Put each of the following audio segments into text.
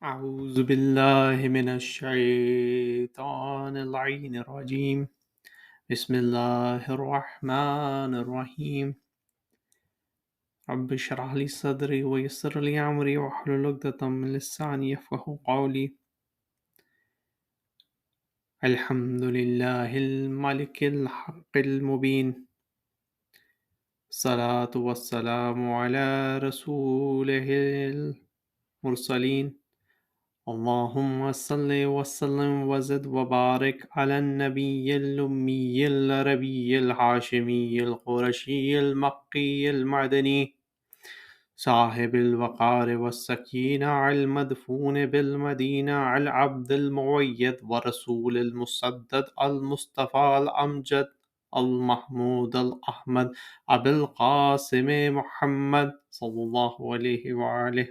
أعوذ بالله من الشيطان اللعين الرجيم. بسم الله الرحمن الرحيم. رب اشرح لي صدري ويسر لي أمري واحلل عقدة من لساني يفقهوا قولي. الحمد لله الملك الحق المبين، الصلاة والسلام على رسوله المرسلين. اللهم صل وسلم وزد وبارك على النبي الأمي العربي الهاشمي القرشي المكي المدني صاحب الوقار والسكينة المدفون بالمدينة العبد المؤيد ورسول المسدد المصطفى الأمجد المحمود الأحمد أبي القاسم محمد صلى الله عليه وآله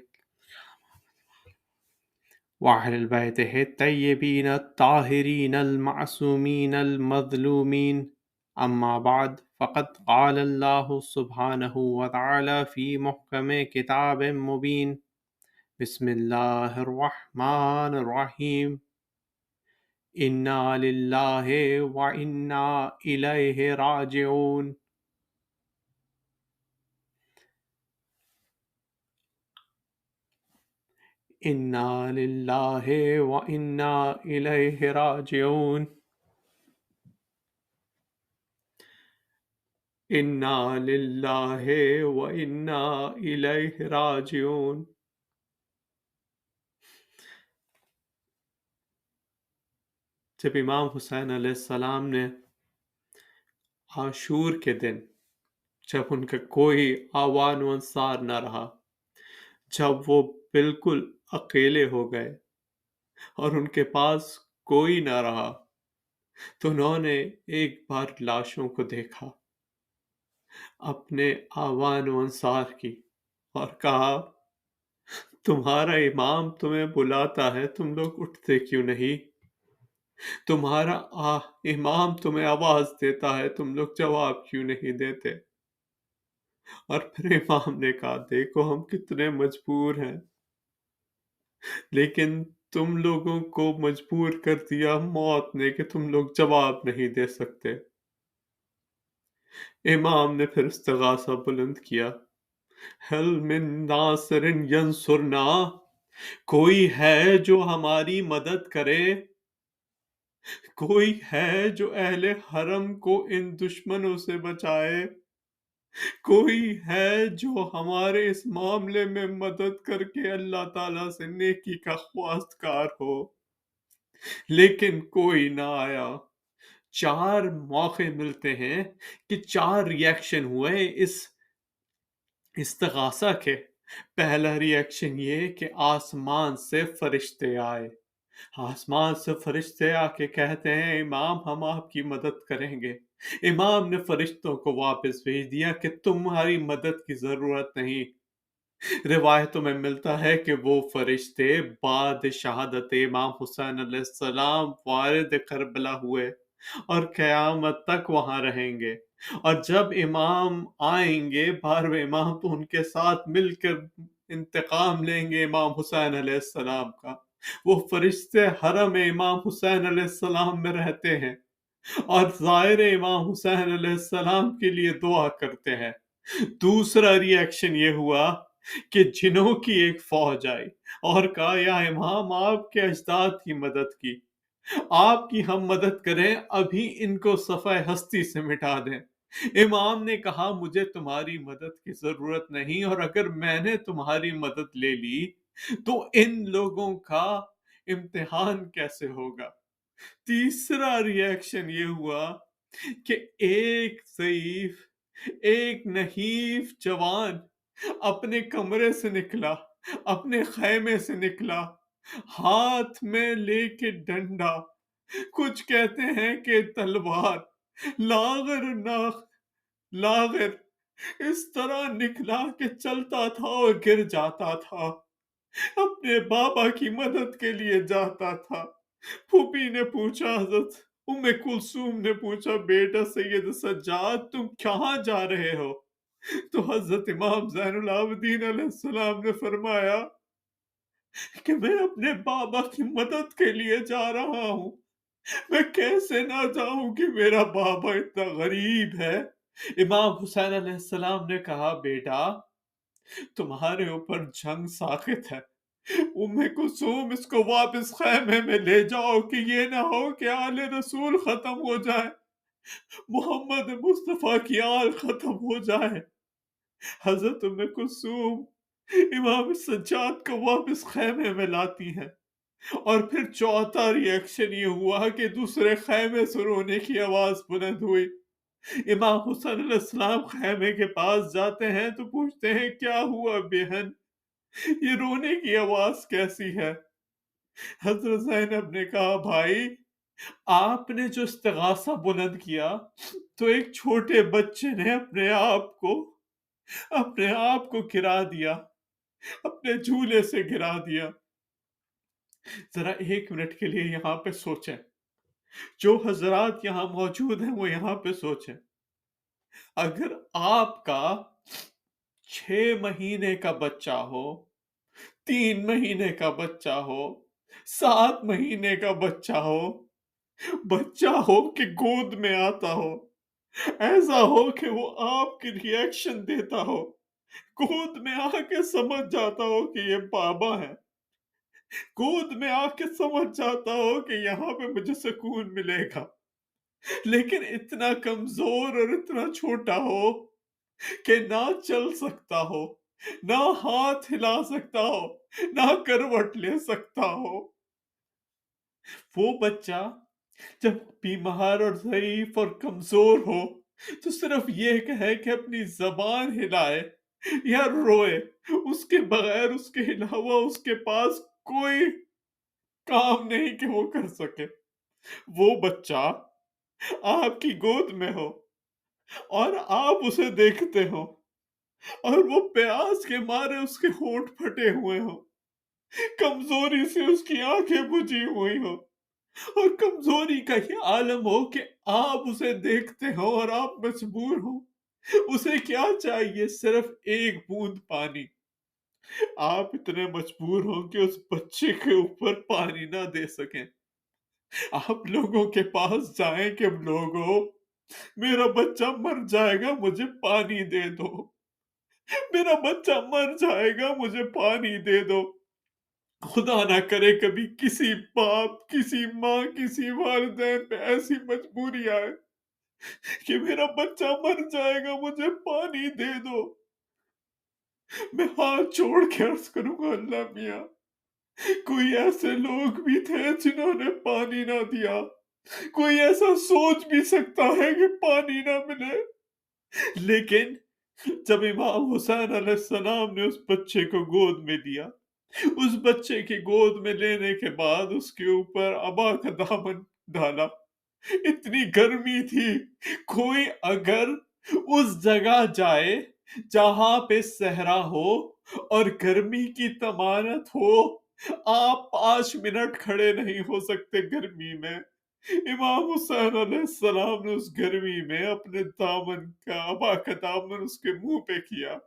وأهل بيته الطيبين الطاهرين المعصومين المظلومين. أما بعد، فقد قال الله سبحانه وتعالى في محكم كتاب مبين: بسم الله الرحمن الرحيم. إنا لله وإنا إليه راجعون. إنا لله وإنا إليه راجعون. إنا لله وإنا إليه راجعون. جب امام حسین علیہ السلام نے عاشور کے دن، جب ان کا کوئی آوان و انصار نہ رہا، جب وہ بالکل اکیلے ہو گئے اور ان کے پاس کوئی نہ رہا، تو انہوں نے ایک بار لاشوں کو دیکھا، اپنے آوان و انصار کی، اور کہا: تمہارا امام تمہیں بلاتا ہے، تم لوگ اٹھتے کیوں نہیں؟ تمہارا امام تمہیں آواز دیتا ہے، تم لوگ جواب کیوں نہیں دیتے؟ اور پھر امام نے کہا: دیکھو ہم کتنے مجبور ہیں، لیکن تم لوگوں کو مجبور کر دیا موت نے کہ تم لوگ جواب نہیں دے سکتے۔ امام نے پھر استغاثہ بلند کیا: هل من ناصر ینصرنا، کوئی ہے جو ہماری مدد کرے؟ کوئی ہے جو اہل حرم کو ان دشمنوں سے بچائے؟ کوئی ہے جو ہمارے اس معاملے میں مدد کر کے اللہ تعالیٰ سے نیکی کا خواستگار ہو؟ لیکن کوئی نہ آیا۔ 4 موقع ملتے ہیں کہ 4 ریاکشن ہوئے اس استغاثہ کے۔ پہلا ریاکشن یہ کہ آسمان سے فرشتے آئے، آسمان سے فرشتے آ کے کہتے ہیں: امام ہم آپ کی مدد کریں گے۔ امام نے فرشتوں کو واپس بھیج دیا کہ تمہاری مدد کی ضرورت نہیں۔ روایتوں میں ملتا ہے کہ وہ فرشتے بعد شہادت امام حسین علیہ السلام وارد کربلا ہوئے اور قیامت تک وہاں رہیں گے، اور جب امام آئیں گے 12ویں امام، تو ان کے ساتھ مل کر انتقام لیں گے امام حسین علیہ السلام کا۔ وہ فرشتے حرم امام حسین علیہ السلام میں رہتے ہیں اور ظاہر امام حسین علیہ السلام کے لیے دعا کرتے ہیں۔ دوسرا ریاکشن یہ ہوا کہ جنوں کی ایک فوج آئی اور کہا: یا امام آپ کے اجداد کی مدد کی، آپ کی ہم مدد کریں، ابھی ان کو صفحہ ہستی سے مٹا دیں۔ امام نے کہا: مجھے تمہاری مدد کی ضرورت نہیں، اور اگر میں نے تمہاری مدد لے لی تو ان لوگوں کا امتحان کیسے ہوگا؟ تیسرا ریاکشن یہ ہوا کہ ایک ضعیف، ایک نحیف جوان اپنے کمرے سے نکلا، اپنے خیمے سے نکلا، ہاتھ میں لے کے ڈنڈا، کچھ کہتے ہیں کہ تلوار، لاغر اس طرح نکلا کہ چلتا تھا اور گر جاتا تھا، اپنے بابا کی مدد کے لیے جاتا تھا۔ پھوپھی نے پوچھا، حضرت کلثوم نے پوچھا: بیٹا سید سجاد تم کہاں جا رہے ہو؟ تو حضرت امام زین العابدین علیہ السلام نے فرمایا: کہ میں اپنے بابا کی مدد کے لیے جا رہا ہوں، میں کیسے نہ جاؤں کہ میرا بابا اتنا غریب ہے؟ امام حسین علیہ السلام نے کہا بیٹا تمہارے اوپر جنگ ساخت ہے، ام کلثوم اس کو واپس خیمے میں لے جاؤ کہ یہ نہ ہو کہ آل رسول ختم ہو جائے، محمد مصطفیٰ کی آل ختم ہو جائے۔ حضرت ام کلثوم امام سجاد کو واپس خیمے میں لاتی ہیں، اور پھر چوتھا ری ایکشن یہ ہوا کہ دوسرے خیمے سے رونے کی آواز بلند ہوئی۔ امام حسین علیہ السلام خیمے کے پاس جاتے ہیں تو پوچھتے ہیں کیا ہوا بہن، یہ رونے کی آواز کیسی ہے؟ حضرت زینب نے کہا بھائی آپ نے جو استغاثہ بلند کیا تو ایک چھوٹے بچے نے اپنے آپ کو گرا دیا، اپنے جھولے سے گرا دیا۔ ذرا ایک منٹ کے لیے یہاں پہ سوچیں، جو حضرات یہاں موجود ہیں وہ یہاں پہ سوچیں، اگر آپ کا 6 مہینے کا بچہ ہو، 3 مہینے کا بچہ ہو، 7 مہینے کا بچہ ہو کہ گود میں آتا ہو، ایسا ہو کہ وہ آپ کی ریئیکشن دیتا ہو، گود میں آ کے سمجھ جاتا ہو کہ یہ بابا ہے، گود میں آ کے سمجھ جاتا ہو کہ یہاں پہ مجھے سکون ملے گا، لیکن اتنا کمزور اور اتنا چھوٹا ہو کہ نہ چل سکتا ہو، نہ ہاتھ ہلا سکتا ہو، نہ کروٹ لے سکتا ہو، وہ بچہ جب بیمار اور ضعیف اور کمزور ہو تو صرف یہ کہے کہ اپنی زبان ہلائے یا روئے، اس کے بغیر اس کے علاوہ اس کے پاس کوئی کام نہیں کہ وہ کر سکے۔ وہ بچہ آپ کی گود میں ہو اور آپ اسے دیکھتے ہو اور وہ پیاس کے مارے اس کے ہونٹ پھٹے ہوئے ہوں، کمزوری سے اس کی آنکھیں بجھی ہوئی ہوں، اور کمزوری کا یہ عالم ہو کہ آپ اسے دیکھتے ہو اور آپ مجبور ہو، اسے کیا چاہیے؟ صرف ایک بوند پانی۔ آپ اتنے مجبور ہو کہ اس بچے کے اوپر پانی نہ دے سکیں، آپ لوگوں کے پاس جائیں کہ لوگوں میرا بچہ مر جائے گا مجھے پانی دے دو، میرا بچہ مر جائے گا مجھے پانی دے دو۔ خدا نہ کرے کبھی کسی باپ، کسی ماں، کسی والدین پہ ایسی مجبوری آئے کہ میرا بچہ مر جائے گا مجھے پانی دے دو۔ میں ہاتھ چھوڑ کے عرض کروں گا اللہ میاں کوئی ایسے لوگ بھی تھے جنہوں نے پانی نہ دیا، کوئی ایسا سوچ بھی سکتا ہے کہ پانی نہ ملے، لیکن جب امام حسین علیہ السلام نے اس بچے کو گود میں لیا، اس بچے کی گود میں لینے کے بعد اس کے اوپر عبا کا دامن ڈالا، اتنی گرمی تھی، کوئی اگر اس جگہ جائے جہاں پہ صحرا ہو اور گرمی کی تمانت ہو، آپ 5 منٹ کھڑے نہیں ہو سکتے گرمی میں۔ امام حسین علیہ السلام نے اس گرمی میں اپنے دامن کا عبا کا دامن اس کے منہ پہ کیا۔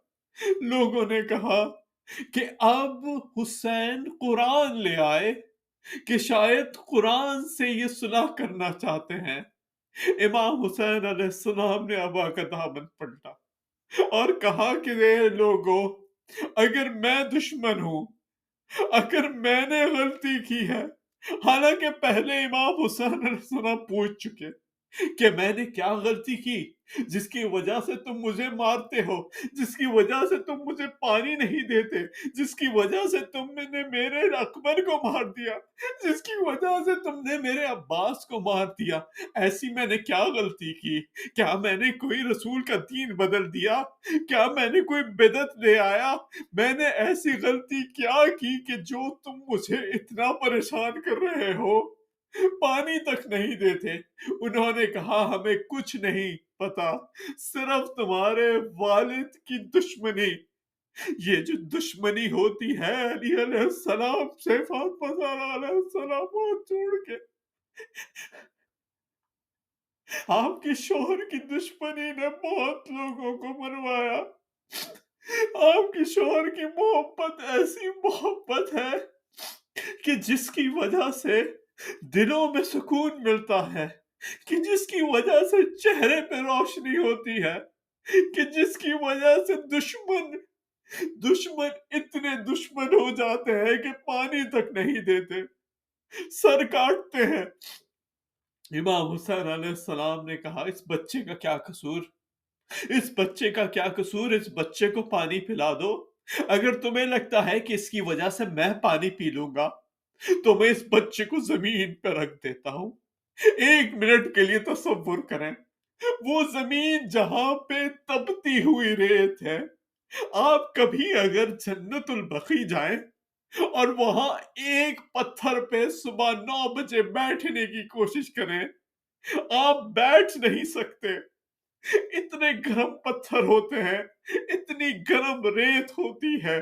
لوگوں نے کہا کہ اب حسین قرآن لے آئے کہ شاید قرآن سے یہ صلح کرنا چاہتے ہیں۔ امام حسین علیہ السلام نے عبا کا دامن پلٹا اور کہا کہ اے لوگو اگر میں دشمن ہوں، اگر میں نے غلطی کی ہے، حالانکہ پہلے امام حسین علیہ السلام پوچھ چکے کہ میں نے کیا غلطی کی جس کی وجہ سے تم مجھے مارتے ہو، جس کی وجہ سے تم مجھے پانی نہیں دیتے، جس کی وجہ سے تم نے میرے اکبر کو مار دیا، جس کی وجہ سے تم نے میرے عباس کو مار دیا، ایسی میں نے کیا غلطی کی؟ کیا میں نے کوئی رسول کا دین بدل دیا؟ کیا میں نے کوئی بدعت لے آیا؟ میں نے ایسی غلطی کیا کی کہ جو تم مجھے اتنا پریشان کر رہے ہو؟ پانی تک نہیں دیتے۔ انہوں نے کہا ہمیں کچھ نہیں پتا، صرف تمہارے والد کی دشمنی، یہ جو دشمنی ہوتی ہے علی علیہ السلام سے فاطمہ زہرا علیہ السلام کو چھوڑ کے، آپ کے شوہر کی دشمنی نے بہت لوگوں کو مروایا۔ آپ کے شوہر کی محبت ایسی محبت ہے کہ جس کی وجہ سے دلوں میں سکون ملتا ہے، کہ جس کی وجہ سے چہرے پہ روشنی ہوتی ہے، کہ جس کی وجہ سے دشمن اتنے دشمن ہو جاتے ہیں کہ پانی تک نہیں دیتے، سر کاٹتے ہیں۔ امام حسین علیہ السلام نے کہا اس بچے کا کیا قصور، اس بچے کا کیا قصور، اس بچے کو پانی پلا دو۔ اگر تمہیں لگتا ہے کہ اس کی وجہ سے میں پانی پی لوں گا تو میں اس بچے کو زمین پہ رکھ دیتا ہوں۔ ایک منٹ کے لیے تصور کریں، وہ زمین جہاں پہ تپتی ہوئی ریت ہے، آپ کبھی اگر جنت البقیع جائیں اور وہاں ایک پتھر پہ صبح 9 بجے بیٹھنے کی کوشش کریں، آپ بیٹھ نہیں سکتے، اتنے گرم پتھر ہوتے ہیں، اتنی گرم ریت ہوتی ہے۔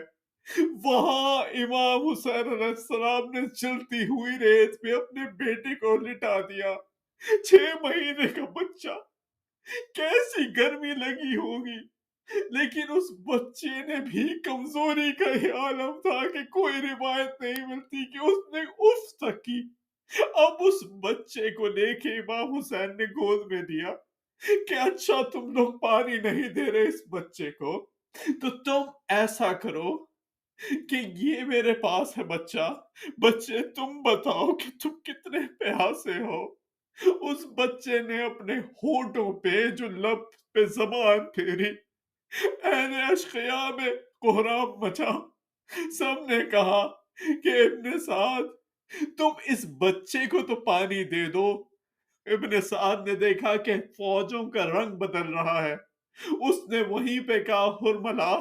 وہاں امام حسین علیہ السلام نے جلتی ہوئی ریت پہ اپنے بیٹے کو لٹا دیا، 6 مہینے کا بچہ، کیسی گرمی لگی ہوگی۔ لیکن اس بچے نے بھی کمزوری کا ہی عالم تھا کہ کوئی روایت نہیں ملتی کہ اس نے اف تک کی۔ اب اس بچے کو لے کے امام حسین نے گود میں دیا کہ اچھا تم لوگ پانی نہیں دے رہے اس بچے کو، تو تم ایسا کرو کہ یہ میرے پاس ہے بچہ، بچے تم بتاؤ کہ تم کتنے پیاسے ہو۔ اس بچے نے اپنے ہونٹوں پہ جو لب پہ زبان پھیری، اہل اشقیا میں کوہرام مچا، سب نے کہا کہ ابن سعد تم اس بچے کو تو پانی دے دو۔ ابن سعد نے دیکھا کہ فوجوں کا رنگ بدل رہا ہے، اس نے وہیں پہ کہا ہرملا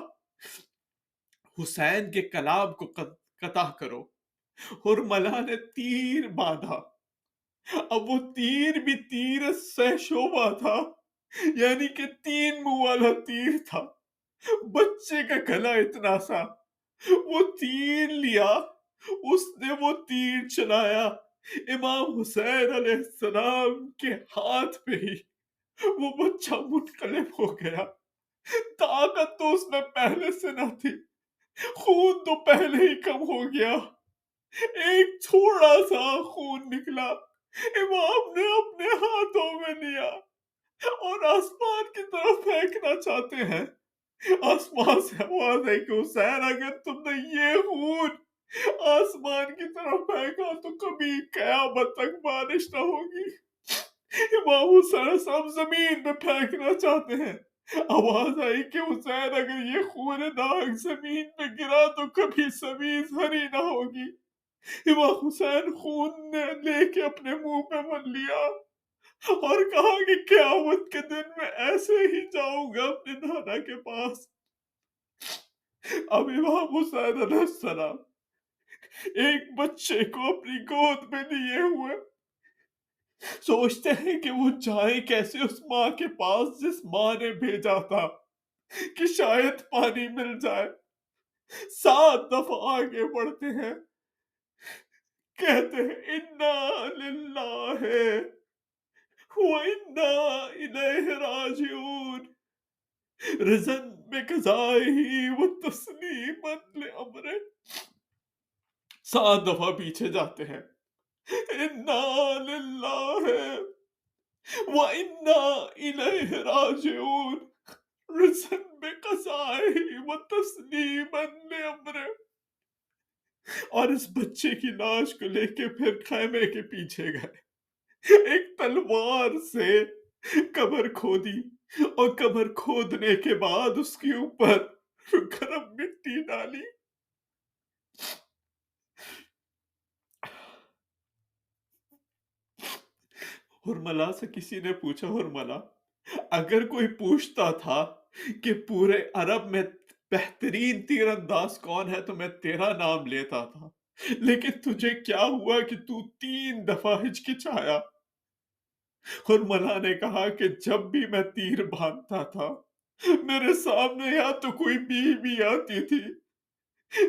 حسین کے کلام کو قطع کرو۔ ہرملا نے تیر باندھا، اب وہ تیر بھی تیر سہ شعبہ تھا، یعنی کہ 3 منہ والا تیر تھا، بچے کا گلا اتنا سا، وہ تیر لیا، اس نے وہ تیر چلایا امام حسین علیہ السلام کے ہاتھ پہ ہی، وہ بچہ منقلب ہو گیا۔ طاقت تو اس میں پہلے سے نہ تھی، خون تو پہلے ہی کم ہو گیا، ایک تھوڑا سا خون نکلا، امام نے اپنے ہاتھوں میں لیا اور آسمان کی طرف پھینکنا چاہتے ہیں۔ آسمان سے آواز ہے کہ حسین اگر تم نے یہ خون آسمان کی طرف پھینکا تو کبھی قیامت تک بارش نہ ہوگی۔ امام حسین سب زمین میں پھینکنا چاہتے ہیں، آواز آئی کہ حسین اگر یہ خون ناک زمین پہ گرا تو کبھی زمین ہری نہ ہوگی۔ امام حسین خون نے لے کے اپنے منہ پہ مل لیا اور کہا کہ قیامت کے دن میں ایسے ہی جاؤں گا اپنے نانا کے پاس۔ اب امام حسین علیہ السلام ایک بچے کو اپنی گود میں لیے ہوئے سوچتے ہیں کہ وہ جائیں کیسے اس ماں کے پاس جس ماں نے بھیجا تھا کہ شاید پانی مل جائے۔ 7 دفعہ آگے بڑھتے ہیں، کہتے ہیں انا للہ وَإِنَّا إِلَيْهِ راجعون رزن بقضائه وتسلیما لأمره۔ 7 دفعہ پیچھے جاتے ہیں، انا للہ وَإِنَّا إِلَيْهِ راجعون رزن بقضائه وتسلیما لأمره۔ اور اس بچے کی لاش کو لے کے پھر خیمے کے پیچھے گئے، ایک تلوار سے قبر کھودی اور قبر کھودنے کے بعد اس کے اوپر گرم مٹی ڈالی۔ ہرملا سے کسی نے پوچھا ہرملا اگر کوئی پوچھتا تھا کہ پورے عرب میں بہترین تیر انداز کون ہے تو میں تیرا نام لیتا تھا، لیکن تجھے کیا ہوا کہ تو 3 دفعہ ہچکچایا؟ ہرملا نے کہا کہ جب بھی میں تیر باندھتا تھا میرے سامنے یا تو کوئی بیوی آتی تھی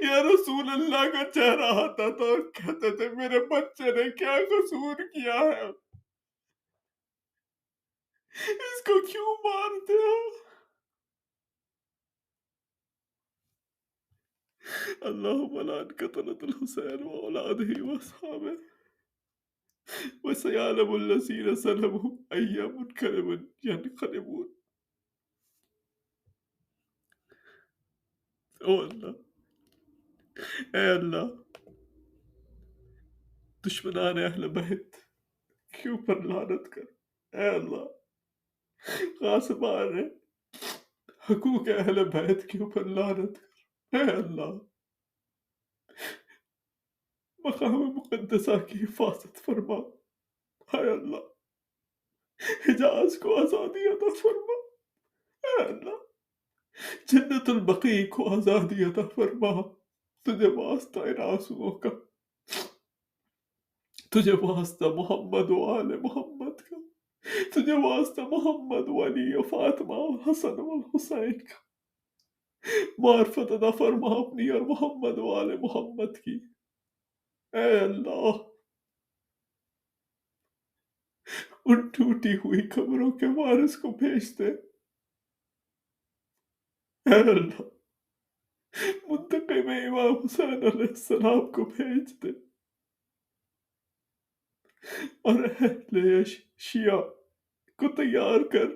یا رسول اللہ کا چہرہ آتا تھا اور کہتے تھے میرے بچے نے کیا قصور کیا ہے، اس کو کیوں مارتے ہو؟ اللهم لعن قتلة الحسين وأولاده وأصحابه وسيعلم الذين ظلموا أي منقلب ينقلبون. او اللہ، اے اللہ، دشمنان اہل بیت کے اوپر لعنت کر، اے اللہ، غاصبان حقوق اہل بیت کے اوپر لعنت کر، اے اللہ، مقام مقدسہ کی حفاظت فرما، اے اللہ، حجاز کو آزادی عطا فرما، اے اللہ، جنت البقیع کو آزادی عطا فرما، تجھے واسطہ ان آنسوؤں کا، تجھے واسطہ محمد و آل محمد کا، تجھے واسطہ محمد و علی و فاطمہ و حسن و حسین کا، معرفت عطا فرما اپنی اور محمد و آل محمد کی، اے اللہ، ان ٹوٹی ہوئی قبروں کے وارث کو بھیج دے، اے اللہ، منتقم امام حسین علیہ السلام کو بھیج دے، اور اہل شیعہ کو تیار کر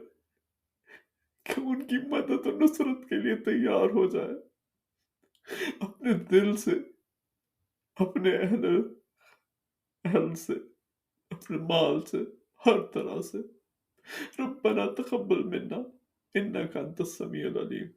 کہ ان کی مدد و نصرت کے لیے تیار ہو جائے، اپنے دل سے، اپنے اہل سے، اپنے مال سے، ہر طرح سے. ربنا تقبل منا انك انت السميع العليم.